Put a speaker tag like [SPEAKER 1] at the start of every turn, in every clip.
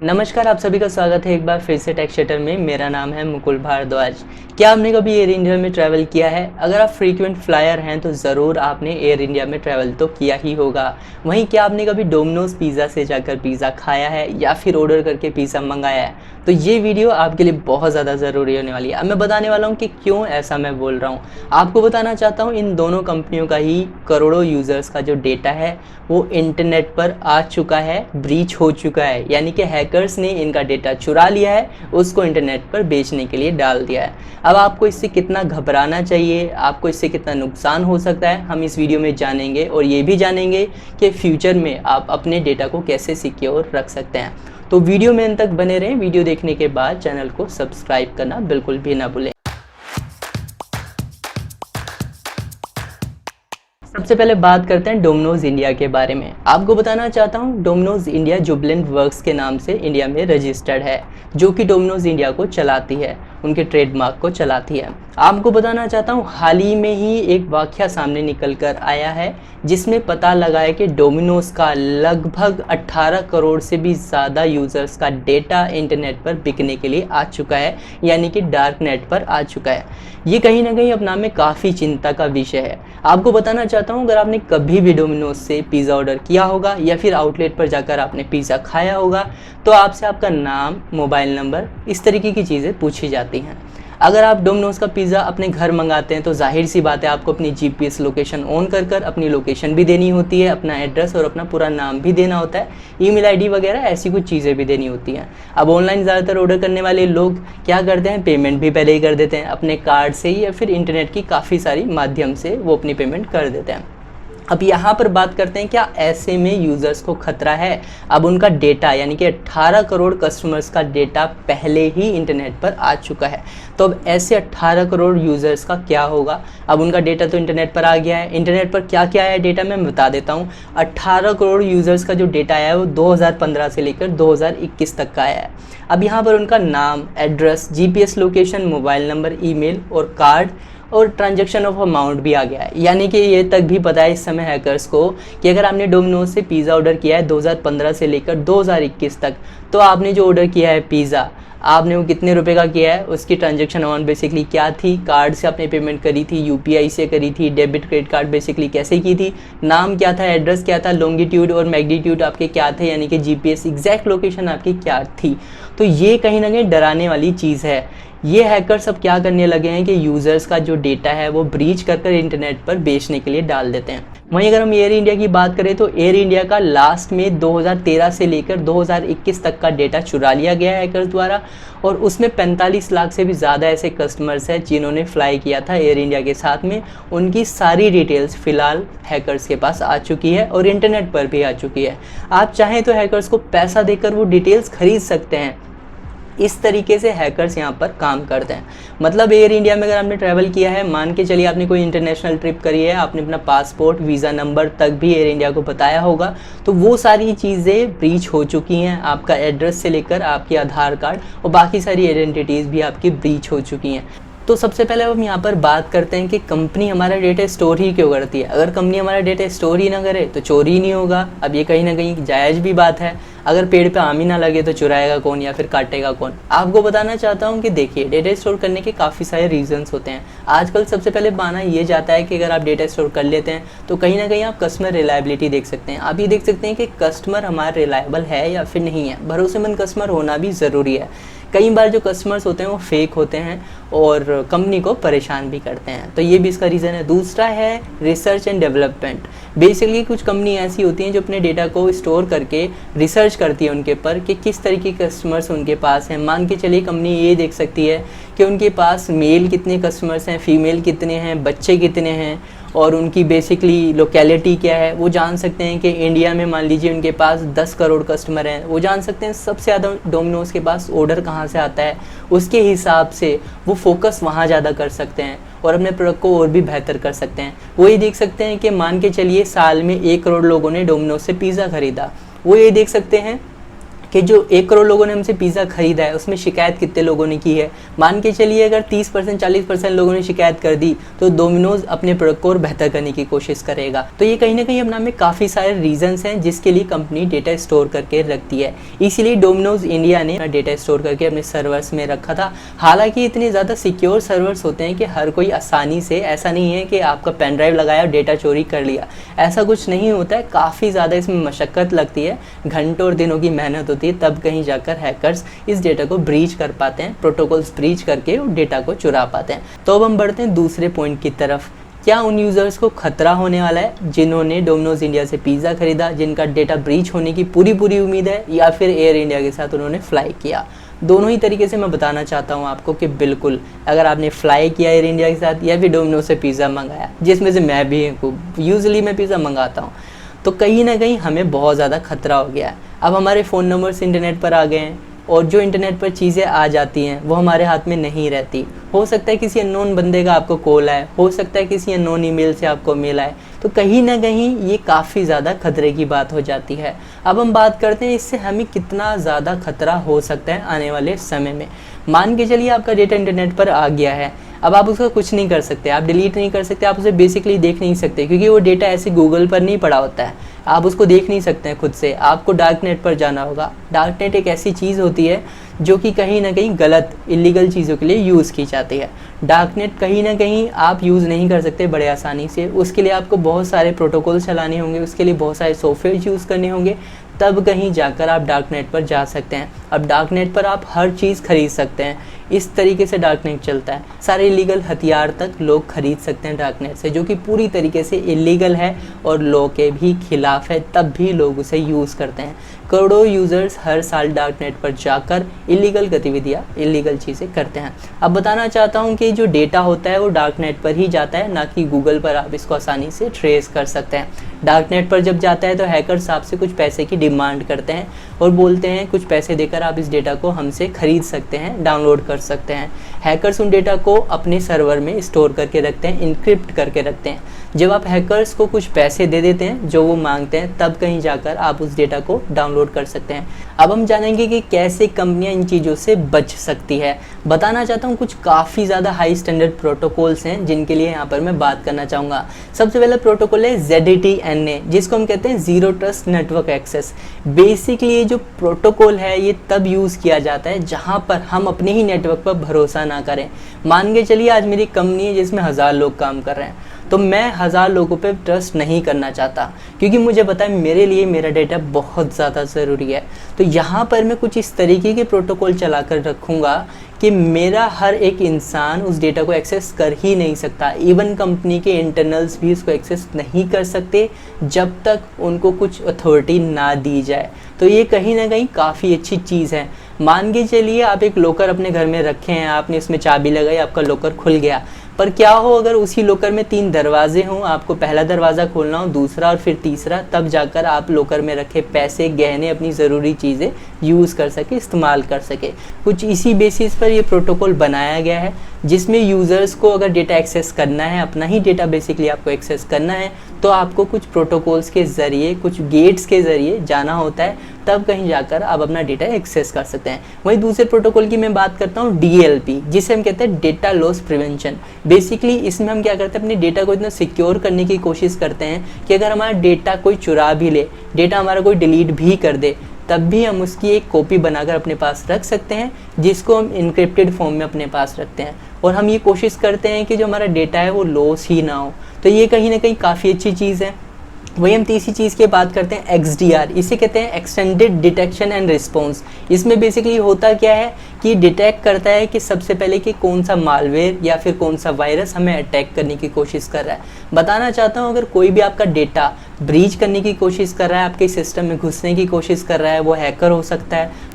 [SPEAKER 1] नमस्कार, आप सभी का स्वागत है एक बार फिर से टेक शेटर में। मेरा नाम है मुकुल भारद्वाज। क्या आपने कभी एयर इंडिया में ट्रैवल किया है? अगर आप फ्रीक्वेंट फ्लायर हैं तो ज़रूर आपने एयर इंडिया में ट्रैवल तो किया ही होगा। वहीं क्या आपने कभी डोमिनोज पिज़्ज़ा से जाकर पिज़्ज़ा खाया है या फिर ऑर्डर करके पिज़्ज़ा मंगाया है? तो ये वीडियो आपके लिए बहुत ज़्यादा ज़रूरी होने वाली है। अब मैं बताने वाला हूँ कि क्यों ऐसा मैं बोल रहा हूँ। आपको बताना चाहता हूँ इन दोनों कंपनियों का ही करोड़ों यूज़र्स का जो डेटा है वो इंटरनेट पर आ चुका है, ब्रीच हो चुका है, यानी कि हैकर्स ने इनका डेटा चुरा लिया है, उसको इंटरनेट पर बेचने के लिए डाल दिया है। अब आपको इससे कितना घबराना चाहिए, आपको इससे कितना नुकसान हो सकता है, हम इस वीडियो में जानेंगे और ये भी जानेंगे कि फ्यूचर में आप अपने डेटा को कैसे सिक्योर रख सकते हैं। तो वीडियो में अंत तक बने रहें। वीडियो देखने के बाद चैनल को सब्सक्राइब करना बिल्कुल भी ना भूलें। सबसे पहले बात करते हैं डोमिनोज इंडिया के बारे में। आपको बताना चाहता हूँ डोमिनोज इंडिया जुबलेंट वर्क्स के नाम से इंडिया में रजिस्टर्ड है, जो कि डोमिनोज इंडिया को चलाती है, उनके ट्रेडमार्क को चलाती है। आपको बताना चाहता हूँ हाल ही में ही एक वाकया सामने निकल कर आया है जिसमें पता लगा है कि डोमिनोज का लगभग 18 करोड़ से भी ज़्यादा यूज़र्स का डेटा इंटरनेट पर बिकने के लिए आ चुका है, यानी कि डार्क नेट पर आ चुका है। ये कहीं ना कहीं अपना में काफ़ी चिंता का विषय है। आपको बताना चाहता हूँ अगर आपने कभी भी डोमिनोज से पिज़्ज़ा ऑर्डर किया होगा या फिर आउटलेट पर जाकर आपने पिज़्ज़ा खाया होगा तो आपसे आपका नाम, मोबाइल नंबर, इस तरीके की चीज़ें पूछी जाती हैं। अगर आप डोमिनोज का पिज़्ज़ा अपने घर मंगाते हैं तो जाहिर सी बात है आपको अपनी जीपीएस लोकेशन ऑन कर अपनी लोकेशन भी देनी होती है, अपना एड्रेस और अपना पूरा नाम भी देना होता है, ईमेल आईडी वगैरह ऐसी कुछ चीज़ें भी देनी होती हैं। अब ऑनलाइन ज़्यादातर ऑर्डर करने वाले लोग क्या करते हैं, पेमेंट भी पहले ही कर देते हैं अपने कार्ड से ही या फिर इंटरनेट की काफ़ी सारी माध्यम से वो अपनी पेमेंट कर देते हैं। अब यहाँ पर बात करते हैं क्या ऐसे में यूज़र्स को खतरा है। अब उनका डेटा यानी कि 18 करोड़ कस्टमर्स का डेटा पहले ही इंटरनेट पर आ चुका है, तो अब ऐसे 18 करोड़ यूज़र्स का क्या होगा। अब उनका डेटा तो इंटरनेट पर आ गया है, इंटरनेट पर क्या क्या है डेटा मैं बता देता हूँ। 18 करोड़ यूज़र्स का जो डेटा आया है वो 2015 से लेकर 2021 तक का आया है। अब यहाँ पर उनका नाम, address, GPS location, mobile number, email और कार्ड और ट्रांजैक्शन ऑफ अमाउंट भी आ गया है। यानी कि ये तक भी पता है इस समय हैकर्स को कि अगर आपने डोमिनोज से पिज़्ज़ा ऑर्डर किया है 2015 से लेकर 2021 तक, तो आपने जो ऑर्डर किया है पिज़्ज़ा, आपने वो कितने रुपए का किया है, उसकी ट्रांजैक्शन अमाउंट बेसिकली क्या थी, कार्ड से आपने पेमेंट करी थी, यूपीआई से करी थी, डेबिट क्रेडिट कार्ड बेसिकली कैसे की थी, नाम क्या था, एड्रेस क्या था, लॉन्गिट्यूड और मैग्नीट्यूड आपके क्या थे, यानी कि जीपीएस एग्जैक्ट लोकेशन आपकी क्या थी। तो ये कहीं ना कहीं डराने वाली चीज़ है। ये हैकर सब क्या करने लगे हैं कि यूज़र्स का जो डेटा है वो ब्रीच कर इंटरनेट पर बेचने के लिए डाल देते हैं। वहीं अगर हम एयर इंडिया की बात करें तो एयर इंडिया का लास्ट में 2013 से लेकर 2021 तक का डेटा चुरा लिया गया है हैकर्स द्वारा, और उसमें 45 लाख से भी ज़्यादा ऐसे कस्टमर्स हैं जिन्होंने फ्लाई किया था एयर इंडिया के साथ में। उनकी सारी डिटेल्स फ़िलहाल हैकर्स के पास आ चुकी है और इंटरनेट पर भी आ चुकी है। आप चाहें तो हैकर्स को पैसा देकर वो डिटेल्स खरीद सकते हैं। इस तरीके से हैकर्स यहाँ पर काम करते हैं। मतलब एयर इंडिया में अगर आपने ट्रैवल किया है, मान के चलिए आपने कोई इंटरनेशनल ट्रिप करी है, आपने अपना पासपोर्ट, वीज़ा नंबर तक भी एयर इंडिया को बताया होगा, तो वो सारी चीज़ें ब्रीच हो चुकी हैं। आपका एड्रेस से लेकर आपके आधार कार्ड और बाकी सारी आइडेंटिटीज़ भी आपकी ब्रीच हो चुकी हैं। तो सबसे पहले हम यहाँ पर बात करते हैं कि कंपनी हमारा डेटा स्टोर ही क्यों करती है। अगर कंपनी हमारा डेटा स्टोर ही ना करे तो चोरी ही नहीं होगा। अब ये कहीं ना कहीं जायज़ भी बात है। अगर पेड़ पे आम ही ना लगे तो चुराएगा कौन या फिर काटेगा कौन। आपको बताना चाहता हूँ कि देखिए, डेटा स्टोर करने के काफ़ी सारे रीजंस होते हैं। आजकल सबसे पहले माना ये जाता है कि अगर आप डेटा स्टोर कर लेते हैं तो कहीं ना कहीं आप कस्टमर रिलायबिलिटी देख सकते हैं। आप ये देख सकते हैं कि कस्टमर हमारा रिलायबल है या फिर नहीं है। भरोसेमंद कस्टमर होना भी ज़रूरी है। कई बार जो कस्टमर्स होते हैं वो फेक होते हैं और कंपनी को परेशान भी करते हैं, तो ये भी इसका रीज़न है। दूसरा है रिसर्च एंड डेवलपमेंट। बेसिकली कुछ कंपनी ऐसी होती हैं जो अपने डेटा को स्टोर करके रिसर्च करती है उनके पर कि किस तरीके के कस्टमर्स उनके पास हैं। मान के चलिए कंपनी ये देख सकती है कि उनके पास मेल कितने कस्टमर्स हैं, फीमेल कितने हैं, बच्चे कितने हैं और उनकी बेसिकली लोकेलिटी क्या है। वो जान सकते हैं कि इंडिया में मान लीजिए उनके पास 10 करोड़ कस्टमर हैं, वो जान सकते हैं सबसे ज़्यादा डोमिनोज के पास ऑर्डर कहाँ से आता है। उसके हिसाब से वो फोकस वहाँ ज़्यादा कर सकते हैं और अपने प्रोडक्ट को और भी बेहतर कर सकते हैं। वो ये देख सकते हैं कि मान के चलिए साल में 1 करोड़ लोगों ने डोमिनोज से पिज़्ज़ा ख़रीदा। वो ये देख सकते हैं कि जो 1 करोड़ लोगों ने हमसे पिज़्ज़ा खरीदा है उसमें शिकायत कितने लोगों ने की है। मान के चलिए अगर 30% 40% लोगों ने शिकायत कर दी तो डोमिनोज अपने प्रोडक्ट को और बेहतर करने की कोशिश करेगा। तो ये कहीं ना कहीं अपना में काफ़ी सारे रीजंस हैं जिसके लिए कंपनी डेटा स्टोर करके रखती है। इसीलिए डोमिनोज इंडिया ने डेटा स्टोर करके अपने सर्वर्स में रखा था। हालांकि इतने ज़्यादा सिक्योर सर्वर्स होते हैं कि हर कोई आसानी से, ऐसा नहीं है कि आपका पेन ड्राइव लगाया और डेटा चोरी कर लिया, ऐसा कुछ नहीं होता है। काफ़ी ज़्यादा इसमें मशक्क़त लगती है, घंटों और दिनों की मेहनत होती है, तब कहीं जाकर हैकर्स इस डेटा को ब्रीच कर पाते हैं, प्रोटोकॉल्स ब्रीच करके डेटा को चुरा पाते हैं। तो अब हम बढ़ते हैं दूसरे पॉइंट की तरफ। क्या उन यूज़र्स को खतरा होने वाला है जिन्होंने डोमिनोज इंडिया से पिज़्ज़ा खरीदा, जिनका डेटा ब्रीच होने की पूरी उम्मीद है, या फिर एयर इंडिया के साथ उन्होंने फ्लाई किया? दोनों ही तरीके से मैं बताना चाहता हूँ आपको कि बिल्कुल अगर आपने फ्लाई किया एयर इंडिया के साथ या फिर डोमिनोज से पिज़्ज़ा मंगाया, जिसमें से मैं भी यूजुअली मैं पिज़्ज़ा मंगाता हूँ, तो कहीं ना कहीं हमें बहुत ज़्यादा खतरा हो गया है। अब हमारे फ़ोन नंबर्स इंटरनेट पर आ गए हैं और जो इंटरनेट पर चीज़ें आ जाती हैं वो हमारे हाथ में नहीं रहती। हो सकता है किसी अननोन बंदे का आपको कॉल आए, हो सकता है किसी अननोन ईमेल से आपको मेल आए, तो कहीं ना कहीं ये काफ़ी ज़्यादा खतरे की बात हो जाती है। अब हम बात करते हैं इससे हमें कितना ज़्यादा खतरा हो सकता है आने वाले समय में। मान के चलिए आपका डेटा इंटरनेट पर आ गया है, अब आप उसका कुछ नहीं कर सकते, आप डिलीट नहीं कर सकते, आप उसे बेसिकली देख नहीं सकते, क्योंकि वो डेटा ऐसे गूगल पर नहीं पड़ा होता है, आप उसको देख नहीं सकते हैं खुद से, आपको डार्क नेट पर जाना होगा। डार्क नेट एक ऐसी चीज़ होती है जो कि कहीं ना कहीं गलत इलीगल चीज़ों के लिए यूज़ की जाती है। डार्क नेट कहीं ना कहीं आप यूज़ नहीं कर सकते बड़े आसानी से, उसके लिए आपको बहुत सारे प्रोटोकॉल चलाने होंगे, उसके लिए बहुत सारे सॉफ्टवेयर यूज़ करने होंगे, तब कहीं जाकर आप डार्क नेट पर जा सकते हैं। अब डार्क नेट पर आप हर चीज़ खरीद सकते हैं, इस तरीके से डार्क नेट चलता है। सारे इलीगल हथियार तक लोग खरीद सकते हैं डार्क नेट से, जो कि पूरी तरीके से इलीगल है और लॉ के भी खिलाफ है, तब भी लोग उसे यूज़ करते हैं। करोड़ों यूज़र्स हर साल डार्क नेट पर जाकर इलीगल गतिविधियाँ, इलीगल चीज़ें करते हैं। अब बताना चाहता हूँ कि जो डेटा होता है वो डार्क नेट पर ही जाता है, ना कि गूगल पर आप इसको आसानी से ट्रेस कर सकते हैं। डार्क नेट पर जब जाता है तो हैकर्स आपसे कुछ पैसे की डिमांड करते हैं और बोलते हैं कुछ पैसे देकर आप इस डेटा को हमसे खरीद सकते हैं, डाउनलोड कर सकते हैं। हैकर्स उन डेटा को अपने सर्वर में स्टोर करके रखते हैं, इनक्रिप्ट करके रखते हैं। जब आप हैकर्स को कुछ पैसे दे देते हैं जो वो मांगते हैं, तब कहीं जाकर आप उस डेटा को डाउनलोड कर सकते हैं। अब हम जानेंगे कि कैसे कंपनियां इन चीज़ों से बच सकती है। बताना चाहता हूँ कुछ काफ़ी ज़्यादा हाई स्टैंडर्ड प्रोटोकॉल्स हैं जिनके लिए यहाँ पर मैं बात करना चाहूँगा। सबसे पहला प्रोटोकॉल है ZTNA, जिसको हम कहते हैं zero trust network access. Basically ये जो प्रोटोकॉल है ये तब यूज़ किया जाता है जहाँ पर हम अपने ही नेटवर्क पर भरोसा ना करें। मान के चलिए आज मेरी कंपनी है जिसमें 1000 लोग काम कर रहे हैं, तो मैं 1000 लोगों पे ट्रस्ट नहीं करना चाहता, क्योंकि मुझे पता है मेरे लिए मेरा डेटा बहुत ज़्यादा ज़रूरी है। तो यहाँ पर मैं कुछ इस तरीके के प्रोटोकॉल चला कर रखूँगा कि मेरा हर एक इंसान उस डेटा को एक्सेस कर ही नहीं सकता। इवन कंपनी के इंटरनल्स भी उसको एक्सेस नहीं कर सकते जब तक उनको कुछ अथॉरिटी ना दी जाए। तो ये कहीं ना कहीं काफ़ी अच्छी चीज़ है। मान के चलिए आप एक लॉकर अपने घर में रखे हैं, आपने इसमें चाबी लगाई, आपका लॉकर खुल गया, पर क्या हो अगर उसी लॉकर में 3 दरवाजे हों, आपको पहला दरवाज़ा खोलना हो, दूसरा और फिर तीसरा, तब जाकर आप लॉकर में रखे पैसे, गहने, अपनी ज़रूरी चीज़ें यूज़ कर सके, इस्तेमाल कर सके। कुछ इसी बेसिस पर ये प्रोटोकॉल बनाया गया है, जिसमें यूज़र्स को अगर डेटा एक्सेस करना है, अपना ही डेटा बेसिकली आपको एक्सेस करना है, तो आपको कुछ प्रोटोकॉल्स के ज़रिए, कुछ गेट्स के ज़रिए जाना होता है, तब कहीं जाकर आप अपना डेटा एक्सेस कर सकते हैं। वहीं दूसरे प्रोटोकॉल की मैं बात करता हूँ DLP, जिसे हम कहते हैं डेटा लॉस प्रिवेंशन। बेसिकली इसमें हम क्या करते हैं, अपने डेटा को इतना सिक्योर करने की कोशिश करते हैं कि अगर हमारा डेटा कोई चुरा भी ले, डेटा हमारा कोई डिलीट भी कर दे, तब भी हम उसकी एक कॉपी बनाकर अपने पास रख सकते हैं, जिसको हम इनक्रिप्टेड फॉर्म में अपने पास रखते हैं। और हम ये कोशिश करते हैं कि जो हमारा डेटा है वो लॉस ही ना हो। तो ये कहीं ना कहीं काफ़ी अच्छी चीज़ है। वही हम तीसरी चीज़ की बात करते हैं XDR, इसे कहते हैं एक्सटेंडेड डिटेक्शन एंड रिस्पॉन्स। इसमें बेसिकली होता क्या है कि डिटेक्ट करता है कि सबसे पहले कि कौन सा मालवेयर या फिर कौन सा वायरस हमें अटैक करने की कोशिश कर रहा है। बताना चाहता हूँ अगर कोई भी आपका डेटा ब्रीच करने की कोशिश कर रहा है, आपके सिस्टम में घुसने की कोशिश कर रहा है, वो हैकर हो सकता है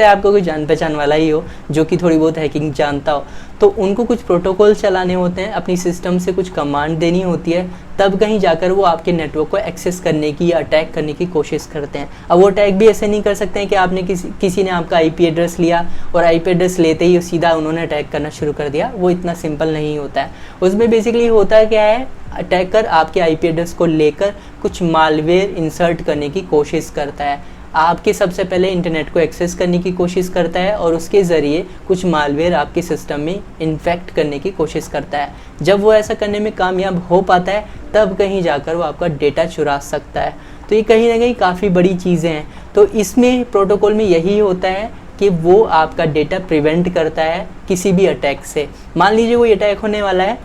[SPEAKER 1] आपको कोई जान पहचान वाला ही हो जो कि थोड़ी बहुत हैकिंग जानता हो, तो उनको कुछ प्रोटोकॉल चलाने होते हैं, अपनी सिस्टम से कुछ कमांड देनी होती है, तब कहीं जाकर वो आपके नेटवर्क को एक्सेस करने की या अटैक करने की कोशिश करते हैं। अब वो अटैक भी ऐसे नहीं कर सकते हैं कि आपने किसी ने आपका IP एड्रेस लिया और IP एड्रेस लेते ही सीधा उन्होंने अटैक करना शुरू कर दिया, वो इतना सिंपल नहीं होता है। उसमें बेसिकली होता क्या है, अटैकर आपके IP एड्रेस को लेकर कुछ मालवेयर इंसर्ट करने की कोशिश करता है। आपके सबसे पहले इंटरनेट को एक्सेस करने की कोशिश करता है और उसके ज़रिए कुछ मालवेयर आपके सिस्टम में इन्फेक्ट करने की कोशिश करता है। जब वो ऐसा करने में कामयाब हो पाता है तब कहीं जाकर वो आपका डेटा चुरा सकता है। तो ये कहीं ना कहीं काफ़ी बड़ी चीज़ें हैं। तो इसमें प्रोटोकॉल में यही होता है कि वो आपका डेटा प्रिवेंट करता है किसी भी अटैक से। मान लीजिए कोई अटैक होने वाला है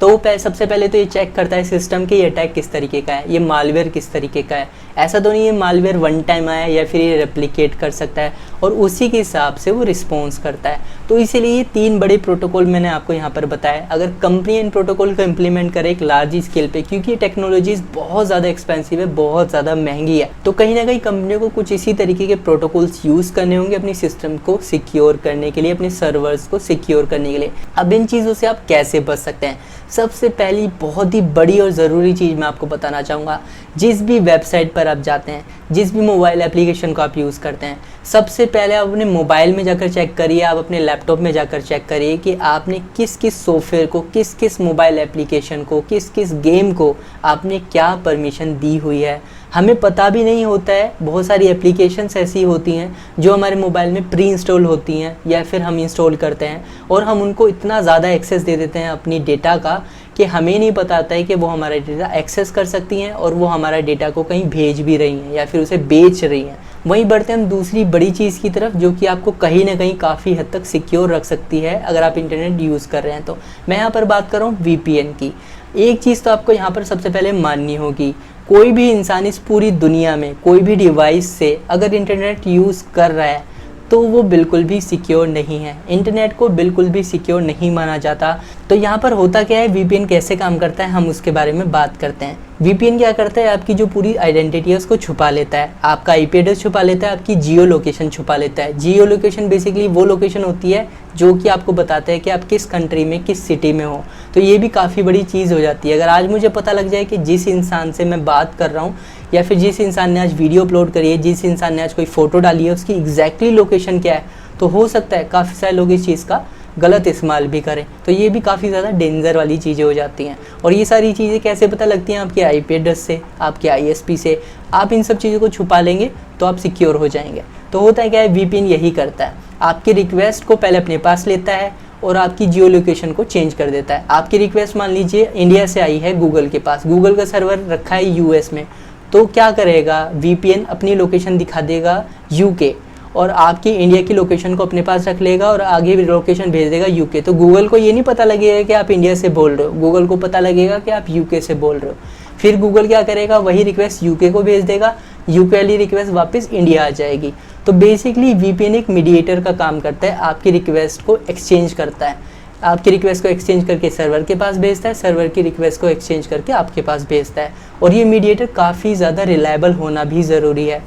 [SPEAKER 1] तो सबसे पहले तो ये चेक करता है सिस्टम कि ये अटैक किस तरीके का है, ये मालवेयर किस तरीके का है। ऐसा तो नहीं है मालवेयर वन टाइम आया या फिर ये रेप्लिकेट कर सकता है, और उसी के हिसाब से वो रिस्पॉन्स करता है। तो इसीलिए ये 3 बड़े प्रोटोकॉल मैंने आपको यहाँ पर बताया। अगर कंपनी इन प्रोटोकॉल को इम्प्लीमेंट करे एक लार्ज स्केल पे, क्योंकि ये टेक्नोलॉजीज बहुत ज़्यादा एक्सपेंसिव है, बहुत ज़्यादा महंगी है, तो कहीं ना कहीं कंपनियों को कुछ इसी तरीके के प्रोटोकॉल्स यूज़ करने होंगे अपनी सिस्टम को सिक्योर करने के लिए, अपने सर्वर्स को सिक्योर करने के लिए। अब इन चीज़ों से आप कैसे बच सकते हैं? सबसे पहली बहुत ही बड़ी और ज़रूरी चीज़ मैं आपको बताना चाहूँगा, जिस भी वेबसाइट पर आप जाते हैं, जिस भी मोबाइल एप्लीकेशन को आप यूज़ करते हैं, सबसे पहले आप अपने मोबाइल में जाकर चेक करिए, आप अपने लैपटॉप में जाकर चेक करिए कि आपने किस किस सॉफ्टवेयर को, किस किस मोबाइल एप्लीकेशन को, किस किस गेम को आपने क्या परमिशन दी हुई है। हमें पता भी नहीं होता है, बहुत सारी एप्लीकेशंस ऐसी होती हैं जो हमारे मोबाइल में प्री इंस्टॉल होती हैं या फिर हम इंस्टॉल करते हैं, और हम उनको इतना ज़्यादा एक्सेस दे देते हैं अपनी डेटा का कि हमें नहीं पता आता है कि वो हमारा डेटा एक्सेस कर सकती हैं और वो हमारा डेटा को कहीं भेज भी रही हैं या फिर उसे बेच रही हैं। वहीं बढ़ते हैं हम दूसरी बड़ी चीज़ की तरफ, जो कि आपको कहीं ना कहीं काफ़ी हद तक सिक्योर रख सकती है अगर आप इंटरनेट यूज़ कर रहे हैं। तो मैं यहाँ पर बात कर रहा हूँ VPN की। एक चीज़ तो आपको यहाँ पर सबसे पहले माननी होगी, कोई भी इंसान इस पूरी दुनिया में कोई भी डिवाइस से अगर इंटरनेट यूज़ कर रहा है तो वो बिल्कुल भी सिक्योर नहीं है। इंटरनेट को बिल्कुल भी सिक्योर नहीं माना जाता। तो यहाँ पर होता क्या है, VPN कैसे काम करता है, हम उसके बारे में बात करते हैं। VPN क्या करता है, आपकी जो पूरी आइडेंटिटी है उसको छुपा लेता है, आपका IP एड्रेस छुपा लेता है, आपकी जियो लोकेशन छुपा लेता है। जियो लोकेशन बेसिकली वो लोकेशन होती है जो कि आपको बताता है कि आप किस कंट्री में, किस सिटी में हो। तो ये भी काफ़ी बड़ी चीज़ हो जाती है। अगर आज मुझे पता लग जाए कि जिस इंसान से मैं बात कर रहा हूँ या फिर जिस इंसान ने आज वीडियो अपलोड करी है, जिस इंसान ने आज कोई फ़ोटो डाली है, उसकी एग्जैक्टली लोकेशन क्या है, तो हो सकता है काफ़ी सारे लोग इस चीज़ का गलत इस्तेमाल भी करें। तो ये भी काफ़ी ज़्यादा डेंजर वाली चीज़ें हो जाती हैं। और ये सारी चीज़ें कैसे पता लगती हैं, आपके IP एड्रेस से, आपके ISP से। आप इन सब चीज़ों को छुपा लेंगे तो आप सिक्योर हो जाएंगे। तो होता है क्या है, VPN यही करता है, आपकी रिक्वेस्ट को पहले अपने पास लेता है और आपकी जियो लोकेशन को चेंज कर देता है। आपकी रिक्वेस्ट मान लीजिए इंडिया से आई है गूगल के पास, गूगल का सर्वर रखा है US में, तो क्या करेगा, VPN अपनी लोकेशन दिखा देगा UK और आपकी इंडिया की लोकेशन को अपने पास रख लेगा और आगे भी लोकेशन भेज देगा UK। तो गूगल को ये नहीं पता लगेगा कि आप इंडिया से बोल रहे हो, गूगल को पता लगेगा कि आप UK से बोल रहे हो। फिर गूगल क्या करेगा, वही रिक्वेस्ट UK को भेज देगा, UK वाली रिक्वेस्ट वापस इंडिया आ जाएगी। तो बेसिकली VPN एक मीडिएटर का काम करता है, आपकी रिक्वेस्ट को एक्सचेंज करता है, आपकी रिक्वेस्ट को एक्सचेंज करके सर्वर के पास भेजता है, सर्वर की रिक्वेस्ट को एक्सचेंज करके आपके पास भेजता है। और ये मीडिएटर काफ़ी ज़्यादा रिलायबल होना भी ज़रूरी है।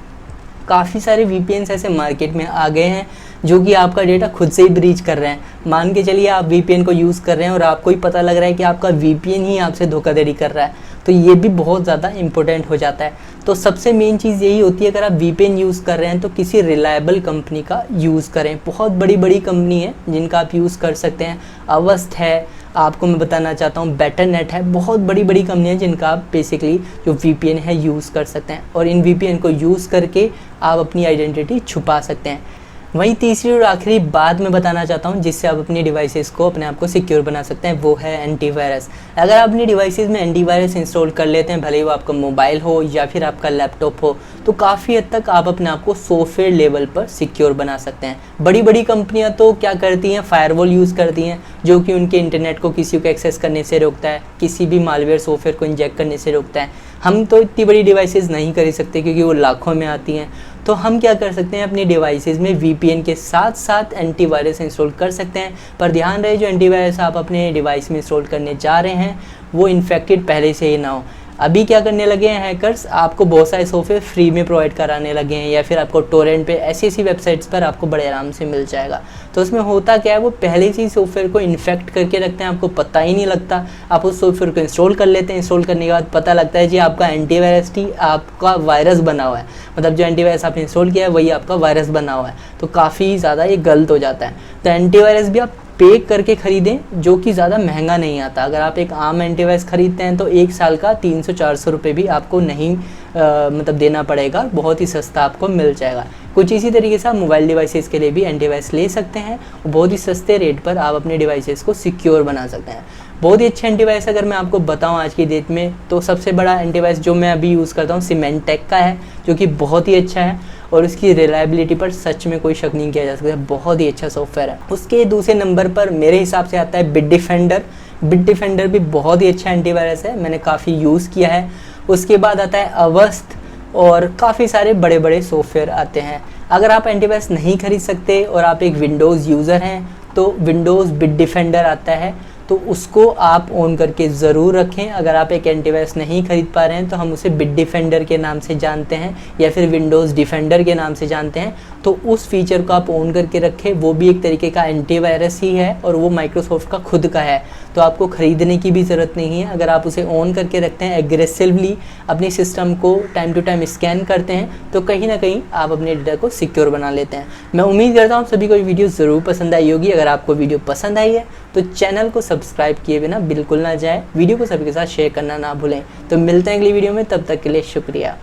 [SPEAKER 1] काफ़ी सारे VPNs ऐसे मार्केट में आ गए हैं जो कि आपका डेटा खुद से ही ब्रीच कर रहे हैं। मान के चलिए आप VPN को यूज़ कर रहे हैं और आपको ही पता लग रहा है कि आपका VPN ही आपसे धोखाधड़ी कर रहा है, तो ये भी बहुत ज़्यादा इंपॉर्टेंट हो जाता है। तो सबसे मेन चीज़ यही होती है, अगर आप VPN यूज़ कर रहे हैं तो किसी रिलायबल कंपनी का यूज़ करें। बहुत बड़ी बड़ी कंपनी है जिनका आप यूज़ कर सकते हैं। अवस्थ है, आपको मैं बताना चाहता हूँ, बेटरनेट है, बहुत बड़ी बड़ी कंपनियाँ जिनका आप बेसिकली जो VPN है यूज़ कर सकते हैं और इन VPN को यूज़ करके आप अपनी आइडेंटिटी छुपा सकते हैं। वहीं तीसरी और आखिरी बात मैं बताना चाहता हूँ जिससे आप अपनी डिवाइसेस को अपने आप को सिक्योर बना सकते हैं, वो है एंटीवायरस। अगर आप अपनी डिवाइसेस में एंटीवायरस इंस्टॉल कर लेते हैं, भले ही वो आपका मोबाइल हो या फिर आपका लैपटॉप हो, तो काफ़ी हद तक आप अपने आप को सॉफ्टवेयर लेवल पर सिक्योर बना सकते हैं। बड़ी बड़ी कंपनियाँ तो क्या करती हैं, फायरवॉल यूज़ करती हैं जो कि उनके इंटरनेट को किसी को एक्सेस करने से रोकता है, किसी भी मालवेयर सॉफ्टवेयर को इंजेक्ट करने से रोकता है। हम तो इतनी बड़ी डिवाइसेस नहीं कर सकते क्योंकि वो लाखों में आती हैं। तो हम क्या कर सकते हैं, अपनी डिवाइसेस में VPN के साथ साथ एंटीवायरस इंस्टॉल कर सकते हैं। पर ध्यान रहे, जो एंटीवायरस आप अपने डिवाइस में इंस्टॉल करने जा रहे हैं वो इन्फेक्टेड पहले से ही ना हो। अभी क्या करने लगे हैं हैकर्स, आपको बहुत सारे सॉफ्टवेयर फ्री में प्रोवाइड कराने लगे हैं या फिर आपको टोरेंट पे ऐसी वेबसाइट्स पर आपको बड़े आराम से मिल जाएगा। तो उसमें होता क्या है, वो पहले से ही सॉफ्टवेयर को इन्फेक्ट करके रखते हैं, आपको पता ही नहीं लगता। आप उस सॉफ्टवेयर को इंस्टॉल कर लेते हैं, इंस्टॉल करने के बाद पता लगता है जी आपका एंटीवायरस ही आपका वायरस बना हुआ है, मतलब जो एंटीवायरस आपने इंस्टॉल किया है वही आपका वायरस बना हुआ है। तो काफ़ी ज़्यादा ये गलत हो जाता है। तो एंटीवायरस भी आप पे करके ख़रीदें जो कि ज़्यादा महंगा नहीं आता। अगर आप एक आम एंटीवायरस ख़रीदते हैं तो 1 साल का 300-400 रुपये भी आपको नहीं मतलब देना पड़ेगा, बहुत ही सस्ता आपको मिल जाएगा। कुछ इसी तरीके से आप मोबाइल डिवाइसेस के लिए भी एंटीवायरस ले सकते हैं, बहुत ही सस्ते रेट पर आप अपने डिवाइसेस को सिक्योर बना सकते हैं। बहुत ही अच्छे एंटीवायरस अगर मैं आपको बताऊं आज की डेट में, तो सबसे बड़ा एंटीवायरस जो मैं अभी यूज़ करता हूं सिमेंटेक का है, जो कि बहुत ही अच्छा है और उसकी रिलायबिलिटी पर सच में कोई शक नहीं किया जा सकता, बहुत ही अच्छा सॉफ्टवेयर है। उसके दूसरे नंबर पर मेरे हिसाब से आता है बिटडिफेंडर। बिटडिफेंडर भी बहुत ही अच्छा एंटीवायरस है, मैंने काफ़ी यूज़ किया है। उसके बाद आता है अवस्त और काफ़ी सारे बड़े बड़े सॉफ्टवेयर आते हैं। अगर आप एंटीवायरस नहीं खरीद सकते और आप एक विंडोज़ यूज़र हैं तो विंडोज़ बिटडिफेंडर आता है, तो उसको आप ऑन करके ज़रूर रखें। अगर आप एक एंटीवायरस नहीं खरीद पा रहे हैं तो हम उसे बिटडिफेंडर के नाम से जानते हैं या फिर विंडोज़ डिफेंडर के नाम से जानते हैं, तो उस फीचर को आप ऑन करके रखें। वो भी एक तरीके का एंटीवायरस ही है और वो माइक्रोसॉफ्ट का खुद का है, तो आपको ख़रीदने की भी ज़रूरत नहीं है। अगर आप उसे ऑन करके रखते हैं, एग्रेसिवली अपने सिस्टम को टाइम टू टाइम स्कैन करते हैं, तो कहीं ना कहीं आप अपने डेटा को सिक्योर बना लेते हैं। मैं उम्मीद करता हूँ सभी को ये वीडियो ज़रूर पसंद आई होगी। अगर आपको वीडियो पसंद आई है तो चैनल को सब्सक्राइब किए बिना बिल्कुल ना जाए, वीडियो को सभी के साथ शेयर करना ना भूलें। तो मिलते हैं अगली वीडियो में, तब तक के लिए शुक्रिया।